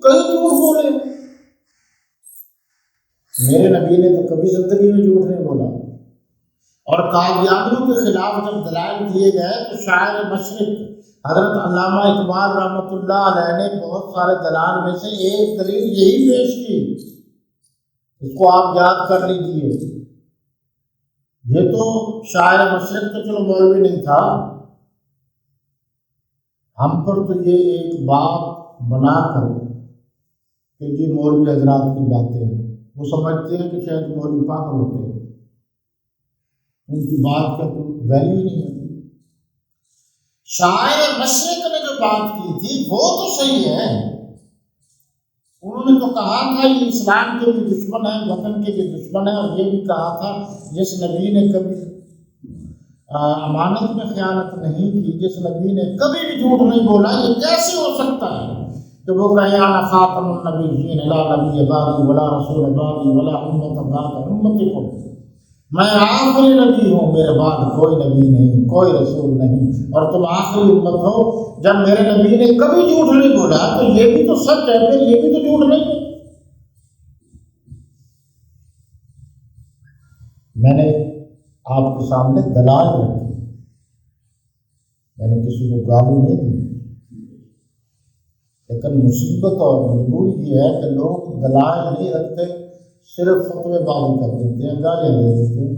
کہیں جھوٹ بولے. میرے نبی نے تو کبھی زندگی میں جھوٹ نہیں بولا. اور قادیانیوں کے خلاف جب دلائل دیے گئے تو شاعر مشرق حضرت علامہ اقبال رحمۃ اللہ علیہ نے بہت سارے دلائل میں سے ایک دلیل یہی پیش کی. اس کو آپ یاد کر لیجیے. یہ تو شاعر مشرق تو چلو مولوی نہیں تھا، ہم پر تو یہ ایک بات بنا کر کہ یہ مولوی حضرات کی باتیں ہیں، وہ سمجھتے ہیں کہ شاید مولوی پاگل ہوتے ہیں، ان کی بات کا کوئی ویلیو ہی نہیں ہوتی. شاعر مشرق نے جو بات کی تھی وہ تو صحیح ہے. انہوں نے تو کہا تھا یہ اسلام کے بھی دشمن ہے، وطن کے بھی دشمن ہے، اور یہ بھی کہا تھا جس نبی نے کبھی امانت میں خیانت نہیں کی، جس نبی نے کبھی بھی جھوٹ نہیں بولا، یہ کیسے ہو سکتا ہے کہ وہ کہے انا خاتم النبیین لا نبی بعدی ولا رسول بعدی ولا امت بعد امتکم، میں آخری نبی ہوں، میرے بعد کوئی نبی نہیں، کوئی رسول نہیں، اور تم آخری امت ہو. جب میرے نبی نے کبھی جھوٹ نہیں بولا تو یہ بھی تو سچ ہے، پھر یہ بھی تو جھوٹ نہیں ہے. میں نے آپ کے سامنے دلائل رکھی، میں نے کسی کو گالی نہیں دی، لیکن مصیبت اور مجبوری یہ ہے کہ لوگ دلائل نہیں رکھتے، صرف فتوے بازی کر دیتے ہیں، گالیاں دے دیتے ہیں.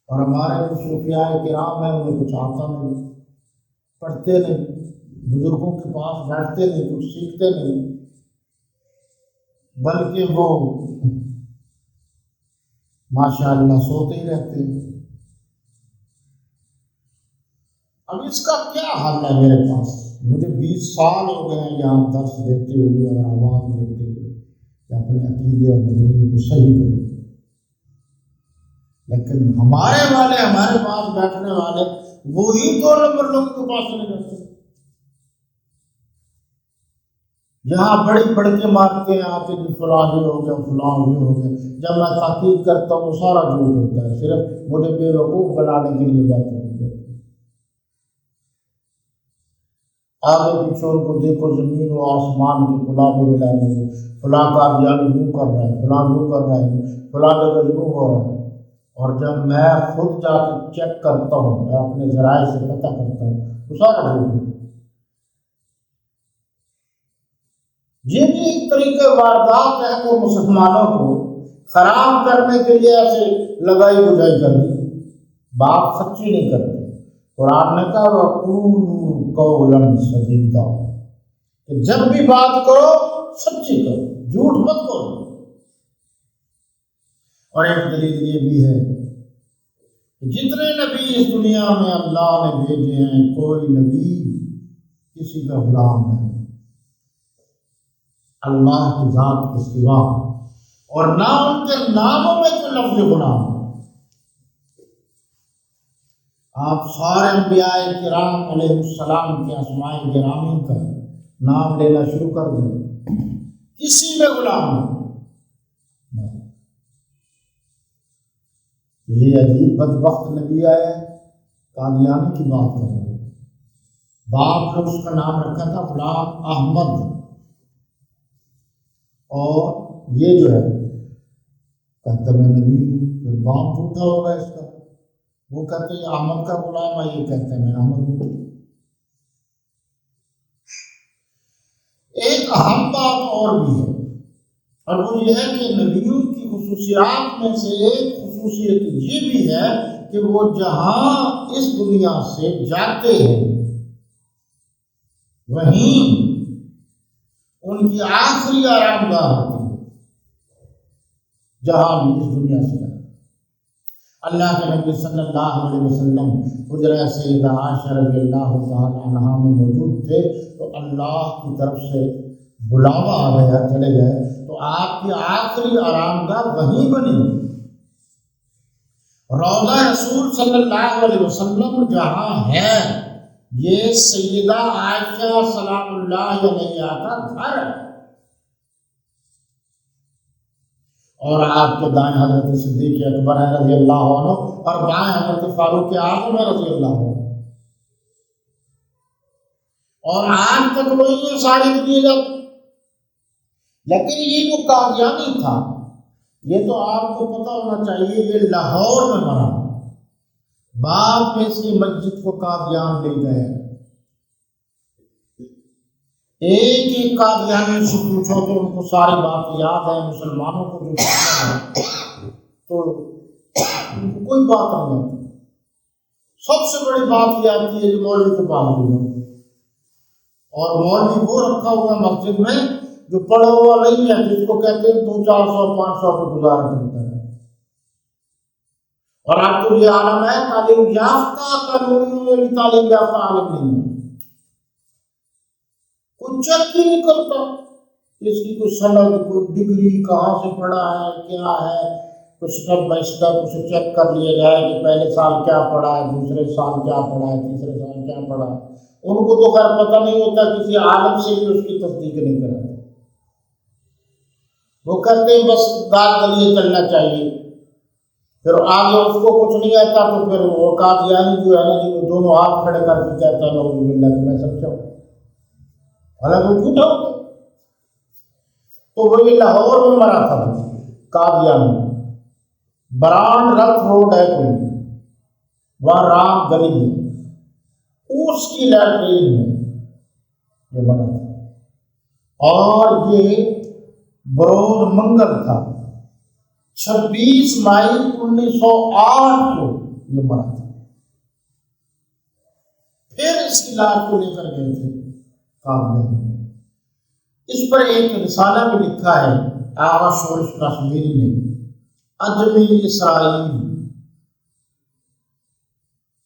اور ہمارے جو صوفیاء کرام ہیں انہیں کچھ آتا نہیں، پڑھتے نہیں، بزرگوں کے پاس بیٹھتے نہیں، کچھ سیکھتے نہیں، بلکہ وہ ماشاء اللہ سوتے ہی رہتے ہیں. اب اس کا کیا حل ہے میرے پاس؟ مجھے 20 سال ہو گئے ہیں یہاں درس دیتے ہوئے اور آواز دیتے ہوئے کہ اپنے عقیدے اور نظریے کو صحیح کرو، لیکن ہمارے پاس بیٹھنے والے وہی 2 نمبر لوگوں کے پاس چلے جاتے ہیں. یہاں بڑی بڑھ کے مارتے ہیں آتے کہ فلاں یہ ہو گیا، فلاں یہ ہو گیا. جب میں تحقیق کرتا ہوں وہ سارا جھوٹ ہوتا ہے، صرف مجھے بے وقوف بنانے کے لیے باتیں کی جاتی ہیں. آگے پیچھے ان کو دیکھو زمین و آسمان کے غلامے ملا دیں گے، فلاں قادیانی یوں کر رہا ہے، فلاں یوں کر رہا ہے، فلاں جگہ یوں ہو رہا ہے. اور جب میں خود جا کے چیک کرتا ہوں، میں اپنے ذرائع سے پتہ کرتا ہوں تو سارا جھوٹ ہے. یہ بھی ایک طریقہ واردات ہے کہ مسلمانوں کو خراب کرنے کے لیے ایسے لگائی بجائی کر دی، بات سچی نہیں کرتے. قرآن نے کہا وَقُولُوا قَوْلًا سَدِيدًا، کہ جب بھی بات کرو سچی کرو، جھوٹ مت کرو. اور ایک دلیل یہ بھی ہے کہ جتنے نبی اس دنیا میں اللہ نے بھیجے ہیں کوئی نبی کسی کا غلام نہیں، اللہ کی ذات کے سوا، اور نہ ان کے ناموں میں کوئی لفظ غلام. آپ سارے انبیاء کرام علیہ السلام کے اسماء گرامی کا نام لینا شروع کر دیں، کسی میں غلام نہیں. یہ عجیب بدبخت نبی آیا قادیانی کی بات کر رہے ہیں. باپ نے اس کا نام رکھا تھا غلام احمد، اور یہ جو ہے کہتا میں نبی ہوں. پھر باپ جھوٹا ہوگا اس کا، وہ کہتے ہیں احمد کا غلام ہے، یہ کہتے ہیں میں احمد ہوں. ایک اہم بات اور بھی ہے، اور وہ یہ ہے کہ نبیوں کی خصوصیات میں سے ایک خصوصیت یہ بھی ہے کہ وہ جہاں اس دنیا سے جاتے ہیں وہیں ان کی آخری آرام گاہ ہوتی ہے، جہاں بھی اس دنیا سے جاتے. اللہ کے نبی صلی اللہ علیہ وسلم حجرہ سیدہ عائشہ رضی اللہ تعالی عنہا میں موجود تھے تو اللہ کی طرف سے بلاوا آ گیا، چلے گئے تو آپ کی آخری آرام گاہ وہیں بنی. روضہ رسول صلی اللہ علیہ وسلم جہاں ہے یہ سیدہ عائشہ سلام اللہ علیہا کا گھر ہے، اور آپ کے دائیں حضرت صدیق اکبر ہے رضی اللہ عنہ، اور بائیں حضرت فاروق اعظم ہے رضی اللہ عنہ. اور آج تک وہی ہے ساری دنیا. لیکن یہ جو قادیانی تھا، یہ تو آپ کو پتہ ہونا چاہیے، یہ لاہور میں مرا، بعد میں اس کی مسجد کو قادیان لے گئے۔ ایک ایک قادیانی سے پوچھو تو ان کو ساری بات یاد ہے، مسلمانوں کو جو ہے تو ان کو کوئی بات نہیں آتی۔ سب سے بڑی بات یہ آتی ہے کہ مولوی کے پاس بھی ہو، اور مولوی وہ رکھا ہوا مسجد میں جو پڑھا ہوا نہیں ہے، جس کو کہتے ہیں 200-400 500 پہ گزارا چلتا ہے۔ اور آپ کو یہ عالم ہے، تعلیم یافتہ قانونیوں میں بھی تعلیم یافتہ عالم نہیں ہے، کوئی چیک ہی نہیں کرتا اس کی کوئی سند، کوئی ڈگری کہاں سے پڑھا ہے، کیا ہے، کچھ اسٹیپ بائی اسٹیپ اسے چیک کر لیا جائے کہ پہلے سال کیا پڑھا ہے، دوسرے سال کیا پڑھا ہے، تیسرے سال کیا پڑھا ہے۔ ان کو تو خیر پتہ نہیں ہوتا، کسی عالم سے بھی اس کی تصدیق نہیں کرتے، وہ کہتے ہیں بس داد دلیے چلنا چاہیے۔ پھر آگے اس کو کچھ نہیں آتا تو پھر وہ قادیانی جو ہے نا جی، وہ دونوں ہاتھ کھڑے کر کے کہتا ہے نعوذ باللہ کہ میں سمجھا ہوں، حالانکہ وہ جھوٹا ہوتا۔ تو وہ یہ لاہور میں مرا تھا قادیانی، برانڈ رتھ روڈ ہے کوئی، وہاں رام گلی ہے، اس کی لیٹرین میں یہ بنا تھا، اور یہ بروز منگل تھا، 26 مئی 1908 کو یہ مرا تھا۔ پھر اس کی لاش کو لے کر گئے تھے قادیانی میں۔ اس پر ایک رسالہ بھی لکھا ہے آغا شورش کشمیری نے، اجمی اسرائیل۔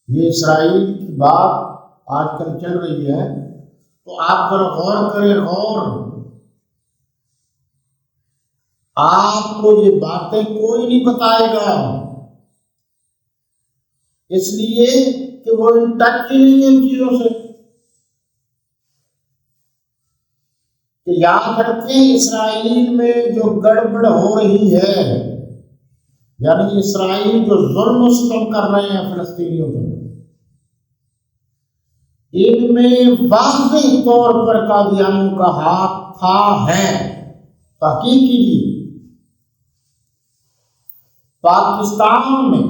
یہ اسرائیل کی بات آج کل چل رہی ہے تو آپ پر غور کریں، غور، آپ کو یہ باتیں کوئی نہیں بتائے گا، اس لیے کہ وہ ان ٹچ ہی نہیں ہے ان چیزوں سے۔ کہ یاد رکھیں، اسرائیل میں جو گڑبڑ ہو رہی ہے، یعنی اسرائیل جو ظلم و ستم کر رہے ہیں فلسطینیوں پر، ان میں واضح طور پر قادیانیوں کا ہاتھ تھا، ہے۔ تحقیق کیجیے، پاکستان میں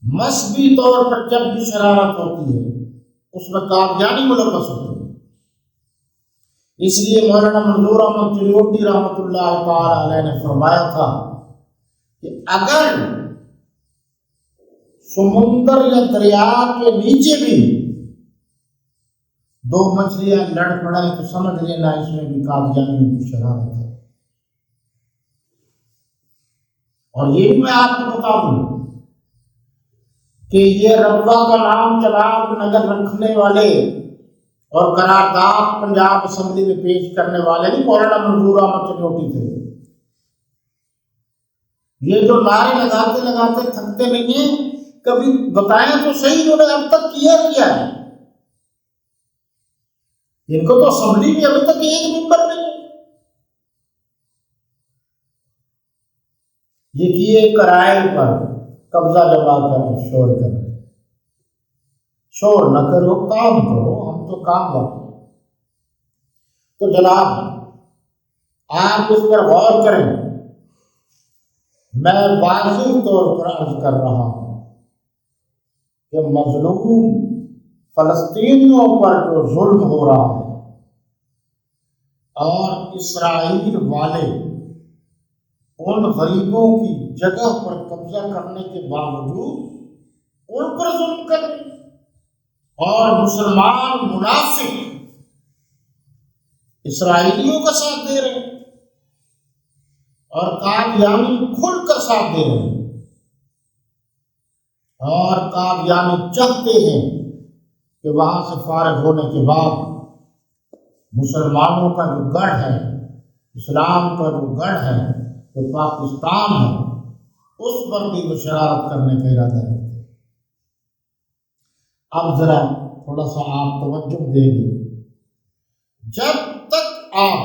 مذہبی طور پر جب بھی شرارت ہوتی ہے اس میں قادیانی ملوث ہوتے ہیں۔ اس لیے مولانا منظور احمد چنوٹی رحمۃ اللہ تعالی علیہ نے فرمایا تھا کہ اگر سمندر یا دریا کے نیچے بھی دو مچھلیاں لڑ پڑیں تو سمجھ لینا اس میں بھی قادیانیوں کی شرارت ہے۔ اور یہ بھی میں آپ کو بتا دوں کہ یہ ربوہ کا نام چراغ نگر رکھنے والے اور قرارداد پنجاب اسمبلی میں پیش کرنے والے بھی مولانا منظور احمد چنوٹی تھے۔ یہ جو نعرے لگاتے لگاتے تھکتے نہیں ہیں، کبھی بتائیں تو صحیح انہوں نے اب تک کیا ہے؟ ان کو تو اسمبلی میں ابھی تک ایک ممبر نہیں ہے۔ یہ کیے کرائے پر قبضہ جما کر شور کر، شور نہ کرو، کام کرو، ہم تو کام کرتے۔ تو جناب آپ اس پر غور کریں، میں واضح طور پر عرض کر رہا ہوں کہ مظلوم فلسطینیوں پر جو ظلم ہو رہا ہے اور اسرائیل والے ان غریبوں کی جگہ پر قبضہ کرنے کے باوجود ان پر ظلم کر رہے ہیں، اور مسلمان منافق اسرائیلیوں کا ساتھ دے رہے ہیں اور قادیانی کھل کر ساتھ دے رہے ہیں، اور قادیانی چاہتے ہیں کہ وہاں سے فارغ ہونے کے بعد مسلمانوں کا جو گڑھ ہے، اسلام کا جو گڑھ ہے، جو پاکستان ہے، اس پر بھی وہ شرارت کرنے کا ارادہ رکھتے ہیں۔ اب ذرا تھوڑا سا آپ توجہ دیں گے، جب تک آپ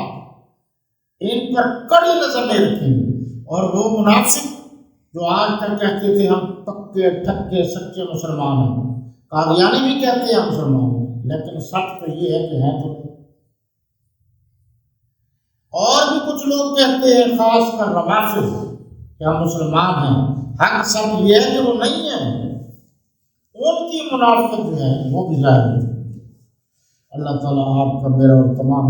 ان پر کڑی نظر نہیں رکھیں گے، اور وہ منافق جو آج تک کہتے تھے ہم پکے ٹھکے سچے مسلمان ہیں، قادیانی بھی کہتے ہیں ہم مسلمان ہیں، لیکن سچ تو یہ ہے کہ ہیں تو نہیں۔ اور بھی کچھ کچھ لوگ کہتے ہیں خاص کر روافض کہ ہم مسلمان ہیں، حق سب یہ ہے کہ وہ نہیں ہیں، ان کی منافقت جو ہے وہ بھی ظاہر ہے۔ اللہ تعالیٰ آپ کا، میرا اور تمام